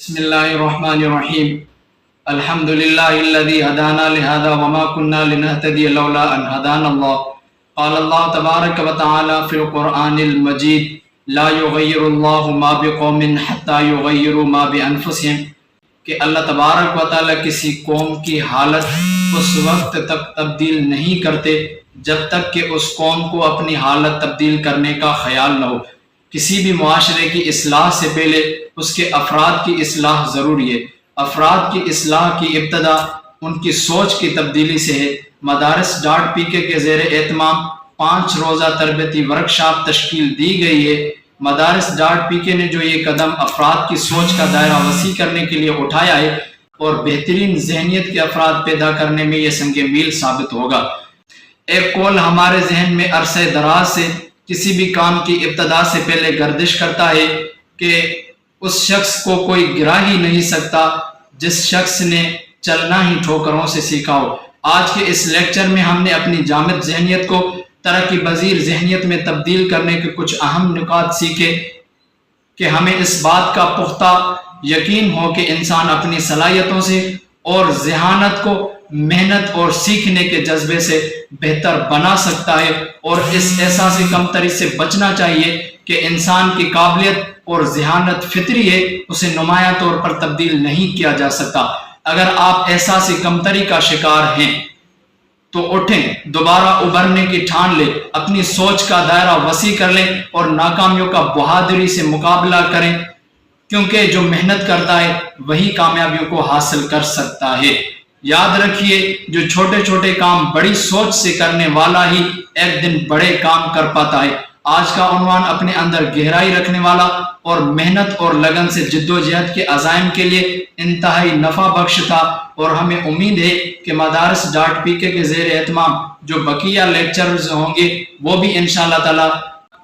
بسم اللہ الرحمن الرحیم الحمد للہ الذی ہدانا لہذا وما كنا لنہتدی لولا ان ہدانا اللہ قال اللہ تبارک و تعالی فی القرآن المجید لا یغیر اللہ ما بقوم حتی یغیروا ما بانفسہم کہ اللہ تبارک و تعالی کسی قوم کی حالت اس وقت تک تبدیل نہیں کرتے جب تک کہ اس قوم کو اپنی حالت تبدیل کرنے کا خیال نہ ہو۔ کسی بھی معاشرے کی اصلاح سے پہلے اس کے افراد کی اصلاح ضروری ہے۔ افراد کی اصلاح کی ابتدا ان کی سوچ کی تبدیلی سے ہے۔ مدارس .pk کے زیر اہتمام 5 روزہ تربیتی ورکشاپ تشکیل دی گئی ہے۔ مدارس .pk نے جو یہ قدم افراد کی سوچ کا دائرہ وسیع کرنے کے لیے اٹھایا ہے اور بہترین ذہنیت کے افراد پیدا کرنے میں یہ سنگ میل ثابت ہوگا۔ ایک قول ہمارے ذہن میں عرصہ دراز سے کسی بھی کام کی ابتدا سے پہلے گردش کرتا ہے کہ اس شخص کو کوئی گرا ہی نہیں سکتا جس شخص نے چلنا ہی ٹھوکروں سے سیکھا ہو۔ آج کے اس لیکچر میں ہم نے اپنی جامد ذہنیت کو ترقی پذیر ذہنیت میں تبدیل کرنے کے کچھ اہم نکات سیکھے کہ ہمیں اس بات کا پختہ یقین ہو کہ انسان اپنی صلاحیتوں سے اور ذہانت کو محنت اور سیکھنے کے جذبے سے بہتر بنا سکتا ہے، اور اس احساس کمتری سے بچنا چاہیے کہ انسان کی قابلیت اور ذہانت فطری ہے، اسے نمایاں طور پر تبدیل نہیں کیا جا سکتا۔ اگر آپ احساس کمتری کا شکار ہیں تو اٹھیں، دوبارہ ابھرنے کی ٹھان لیں، اپنی سوچ کا دائرہ وسیع کر لیں اور ناکامیوں کا بہادری سے مقابلہ کریں، کیونکہ جو محنت کرتا ہے وہی کامیابیوں کو حاصل کر سکتا ہے۔ یاد رکھیے، جو چھوٹے چھوٹے کام بڑی سوچ سے کرنے والا ہی ایک دن بڑے کام کر پاتا ہے۔ آج کا عنوان اپنے اندر گہرائی رکھنے والا اور محنت اور لگن سے جدوجہد کے عزائم کے لیے انتہائی نفع بخش تھا، اور ہمیں امید ہے کہ مدارس .pk کے زیر اہتمام جو بقیہ لیکچرز ہوں گے وہ بھی انشاءاللہ تعالی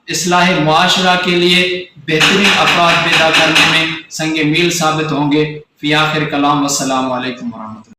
اصلاح معاشرہ کے لیے بہترین افراد پیدا کرنے میں سنگ میل ثابت ہوں گے۔ فی آخر کلام، والسلام علیکم ورحمۃ اللہ۔